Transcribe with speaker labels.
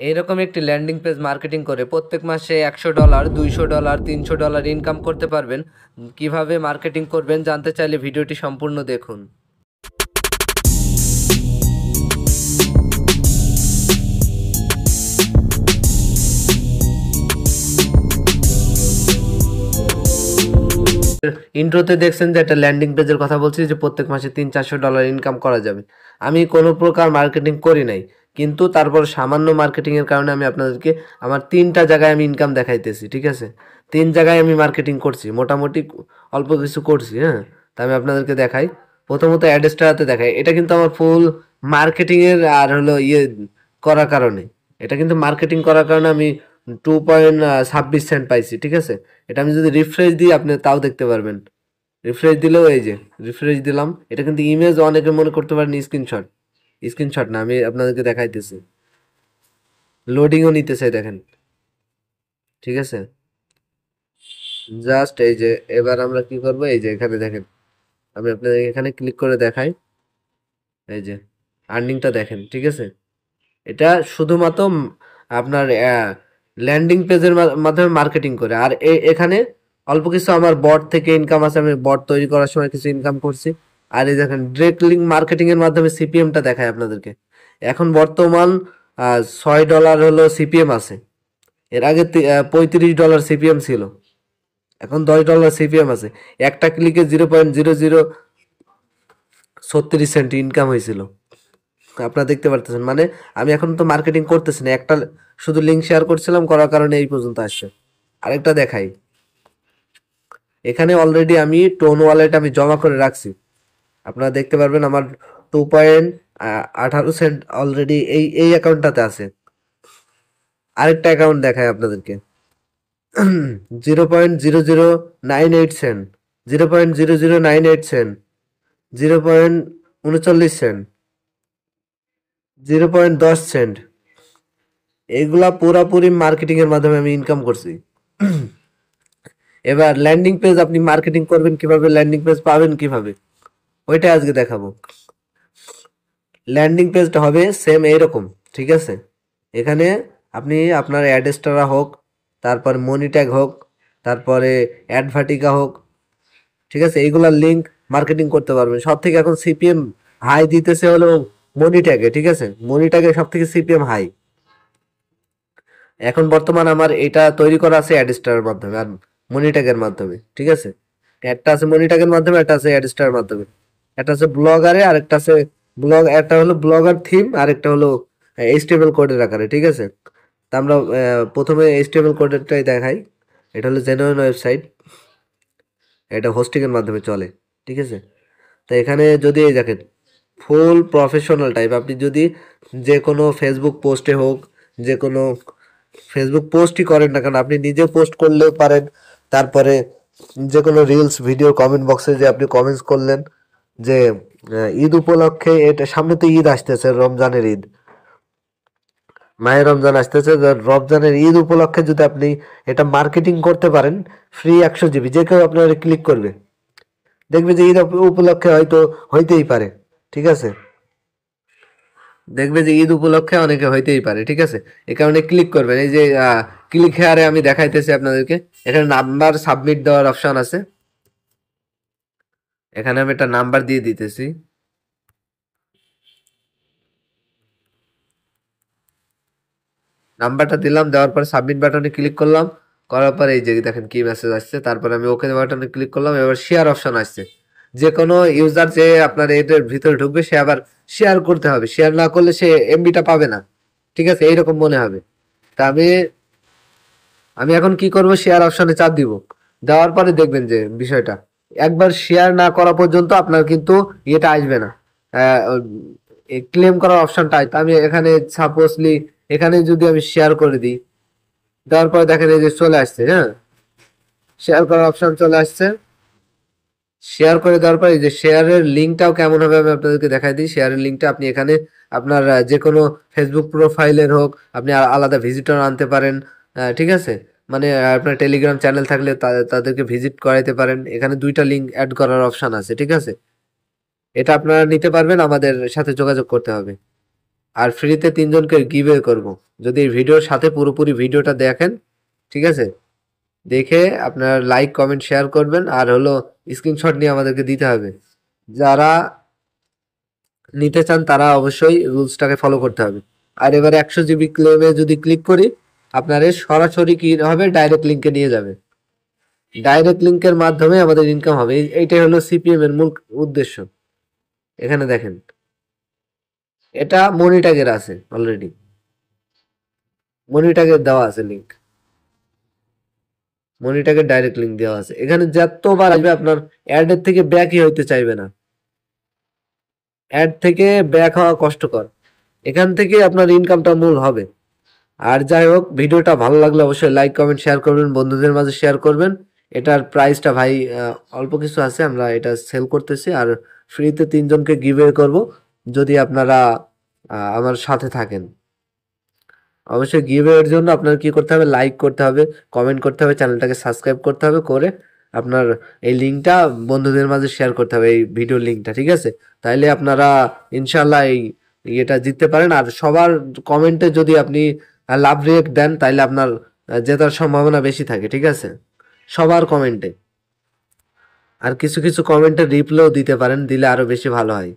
Speaker 1: এইরকম একটি landing page marketing করে প্রত্যেক মাসে $100, $200, $300 ইনকাম করতে পারবেন। কিভাবে মার্কেটিং করবেন জানতে চাইলে ভিডিওটি সম্পূর্ণ দেখুন। ইন্ট্রোতে দেখছেন যে একটা ল্যান্ডিং পেজের কথা বলছি, যে প্রত্যেক মাসে $300-400 ইনকাম করা যাবে। আমি কোনো প্রকার মার্কেটিং করি নাই, কিন্তু তারপর সামান্য মার্কেটিংয়ের কারণে আমি আপনাদেরকে আমার 3টা জায়গায় আমি ইনকাম দেখাইতেছি। ঠিক আছে, 3 জায়গায় আমি মার্কেটিং করছি, মোটামুটি অল্প কিছু করছি। হ্যাঁ, তা আমি আপনাদেরকে দেখাই। প্রথমত অ্যাডস্টারাতে দেখাই, এটা কিন্তু আমার ফুল মার্কেটিংয়ের আর হলো করার কারণে, এটা কিন্তু মার্কেটিং করার কারণে আমি 2.26 সেন্ট পাইছি। ঠিক আছে, এটা আমি যদি রিফ্রেশ দিই আপনি তাও দেখতে পারবেন। রিফ্রেশ দিলেও এই যে রিফ্রেশ দিলাম, এটা কিন্তু ইমেজ, অনেকে মনে করতে পারেন স্ক্রিনশট। স্ক্রিনশট না, আমি আপনাদেরকে দেখাইতেছি। লোডিংও নিতেছে দেখেন। ঠিক আছে, জাস্ট এই যে এবার আমরা কি করব, এই যে এখানে দেখেন, আমি আপনাদের এখানে ক্লিক করে দেখাই। এই যে আর্নিংটা দেখেন। ঠিক আছে, এটা শুধুমাত্র আপনার ল্যান্ডিং পেজের মাধ্যমে মার্কেটিং করে। আর এখানে অল্প কিছু আমার বট থেকে ইনকাম আছে, আমি বট তৈরি করার সময় কিছু ইনকাম করছি। আর এই দেখেন ডিরেক্ট লিঙ্ক মার্কেটিং এর মাধ্যমে সিপিএমটা দেখায় আপনাদেরকে। এখন বর্তমান $6 হলো সিপিএম আছে। এর আগে $35 সিপিএম ছিল, এখন $10 সিপিএম আছে। একটা ক্লিকে 0.0036 সেন্ট ইনকাম হয়েছিল। আপনারা দেখতে পারতেছেন, মানে আমি এখন তো মার্কেটিং করতেছি না, একটা শুধু লিঙ্ক শেয়ার করছিলাম, করার কারণে এই পর্যন্ত আসছে। আরেকটা দেখাই, এখানে অলরেডি আমি টোন ওয়ালেট আমি জমা করে রাখছি। আপনারা দেখতে পারবেন আমার 2.18 সেন্ট অলরেডি এই অ্যাকাউন্টটাতে আছে। আরেকটা অ্যাকাউন্ট দেখায় আপনাদেরকে, 0.0098 সেন্ট, 0.0098 সেন্ট, 0.39 সেন্ট, 0.10 সেন্ট। এইগুলা পুরাপুরি মার্কেটিং এর মাধ্যমে আমি ইনকাম করছি। এবার ল্যান্ডিং পেজ আপনি মার্কেটিং করবেন কিভাবে, ল্যান্ডিং পেজ পাবেন কিভাবে, ওইটা আজকে দেখাবো। ল্যান্ডিং পেজটা হবে সেম এইরকম। ঠিক আছে, এখানে আপনি আপনার অ্যাডস্টারা হোক, তারপর মনিট্যাগ হোক, তারপরে অ্যাডভার্টিকা হোক, ঠিক আছে, এইগুলার লিঙ্ক মার্কেটিং করতে পারবেন। সব থেকে এখন সিপিএম হাই দিতেছে হলো মনিট্যাগে। ঠিক আছে, মনিট্যাগে সব থেকে সিপিএম হাই এখন বর্তমান আমার এটা তৈরি করা আছে অ্যাডস্টারের মাধ্যমে আর মনিট্যাগের মাধ্যমে। ঠিক আছে, একটা আছে মনিট্যাগের মাধ্যমে, একটা আছে অ্যাডস্টারের মাধ্যমে, একটা আছে ব্লগারে, আর একটা আছে একটা হলো ব্লগার থিম, আর একটা হলো এইচটিএমএল কোডের আকারে। ঠিক আছে, তা আমরা প্রথমে এইচটিএমএল কোডেরটাই দেখাই। এটা হলো জেনুইন ওয়েবসাইট, এটা হোস্টিং এর মাধ্যমে চলে। ঠিক আছে, তো এখানে যদি এই দেখেন ফুল প্রফেশনাল টাইপ, আপনি যদি যে কোনো ফেসবুক পোস্টে হোক, যে কোনো ফেসবুক পোস্টই করেন না কেন, আপনি নিজে পোস্ট করলেও পারেন। তারপরে যে কোনো রিলস ভিডিও কমেন্ট বক্সে যে আপনি কমেন্টস করলেন যে ঈদ উপলক্ষে, এটা সামনে তো ঈদ আসতেছে, রমজানের ঈদ, মাহে রমজান আসতেছে, রমজানের ঈদ উপলক্ষে যদি আপনি এটা মার্কেটিং করতে পারেন, ফ্রি 100 জিবি, যে কেউ আপনার ক্লিক করবে, দেখবে যে ঈদ উপলক্ষে হয়তো হইতেই পারে। ঠিক আছে, দেখবে যে ঈদ উপলক্ষে অনেকে হইতেই পারে। ঠিক আছে, এই কারণে ক্লিক করবেন। এই যে ক্লিক হেয়ারে আমি দেখাইতেছি আপনাদেরকে, এখানে নাম্বার সাবমিট দেওয়ার অপশন আছে, এখানে আমি একটা নাম্বার দিয়ে দিতেছি। নাম্বারটা দিলাম, দেওয়ার পর সাবমিট বাটনে ক্লিক করলাম, করার পরে এই যে দেখেন কি মেসেজ আসছে। তারপরে আমি ওকে বাটনে ক্লিক করলাম, এবার শেয়ার অপশন আসছে। যে কোনো ইউজার যে আপনার এটার ভিতরে ঢুকবে, সে আবার শেয়ার করতে হবে, শেয়ার না করলে সে এমবিটা পাবে না। ঠিক আছে, এইরকম মনে হবে। তা আমি আমি এখন কি করব, শেয়ার অপশনে চাপ দিব। দেওয়ার পরে দেখবেন যে বিষয়টা, একবার শেয়ার না করা পর্যন্ত আপনার কিন্তু ইয়েটা আসবে না, ক্লেম করার অপশনটা। তা আমি এখানে সাপোজলি এখানে যদি আমি শেয়ার করে দিই, দেওয়ার পরে দেখেন এই যে চলে আসছে। হ্যাঁ, শেয়ার করার অপশন চলে আসছে। শেয়ার করে দেওয়ার পরে এই যে শেয়ারের লিঙ্কটাও কেমন হবে আমি আপনাদেরকে দেখাই দিই। শেয়ারের লিঙ্কটা আপনি এখানে আপনার যে কোনো ফেসবুক প্রোফাইলের হোক, আপনি আলাদা ভিজিটর আনতে পারেন। ঠিক আছে, মানে আপনার টেলিগ্রাম চ্যানেল থাকলে তাদেরকে ভিজিট করাইতে পারেন। এখানে 2টা লিঙ্ক অ্যাড করার অপশন আছে। ঠিক আছে, এটা আপনারা নিতে পারবেন, আমাদের সাথে যোগাযোগ করতে হবে। আর ফ্রিতে 3 জনকে গিভওয়ে করব। যদি এই ভিডিওর সাথে পুরোপুরি ভিডিওটা দেখেন, ঠিক আছে, দেখে আপনার লাইক কমেন্ট শেয়ার করবেন, আর হলো স্ক্রিনশট নিয়ে আমাদেরকে দিতে হবে। যারা নিতে চান তারা অবশ্যই রুলসটাকে ফলো করতে হবে। আর এবারে 100 জিবি ক্লেমে যদি ক্লিক করি, আপনার সরাসরি কি হবে, ডাইরেক্ট লিঙ্কে নিয়ে যাবে। ডাইরেক্ট লিঙ্কের মাধ্যমে আমাদের ইনকাম হবে। এইটাই হলো সিপিএম এর মূল উদ্দেশ্য। এখানে দেখেন, এটা মনিটাগের আছে অলরেডি, মনিটাগের দেওয়া আছে লিঙ্ক, মনিটাগের ডাইরেক্ট লিঙ্ক দেওয়া আছে। এখানে যতবার আসবে আপনার অ্যাডের থেকে ব্যাকই হইতে চাইবে না, অ্যাড থেকে ব্যাক হওয়া কষ্টকর, এখান থেকে আপনার ইনকামটা মূল হবে। আর যাই হোক, ভিডিওটা ভালো লাগলে অবশ্যই লাইক কমেন্ট শেয়ার করবেন, বন্ধুদের মাঝে শেয়ার করবেন। এটার প্রাইসটা ভাই অল্প কিছু আছে, আমরা এটা সেল করতেছি, আর ফ্রিতে 3 জনকে গিভওয়ে করব যদি আপনারা আমার সাথে থাকেন। অবশ্যই গিভওয়ের জন্য আপনার কি করতে হবে, লাইক করতে হবে, কমেন্ট করতে হবে, চ্যানেলটাকে সাবস্ক্রাইব করতে হবে, করে আপনার এই লিঙ্কটা বন্ধুদের মাঝে শেয়ার করতে হবে, এই ভিডিওর লিঙ্কটা, ঠিক আছে। তাইলে আপনারা ইনশাল্লাহ এই ইয়েটা জিততে পারেন। আর সবার কমেন্টে যদি আপনি লাভ রিয়েক্ট দেন, তাইলে আপনার জেতার সম্ভাবনা বেশি থাকে, ঠিক আছে, সবার কমেন্টে। আর কিছু কিছু কমেন্টে রিপ্লাইও দিতে পারেন, দিলে আরো বেশি ভালো হয়।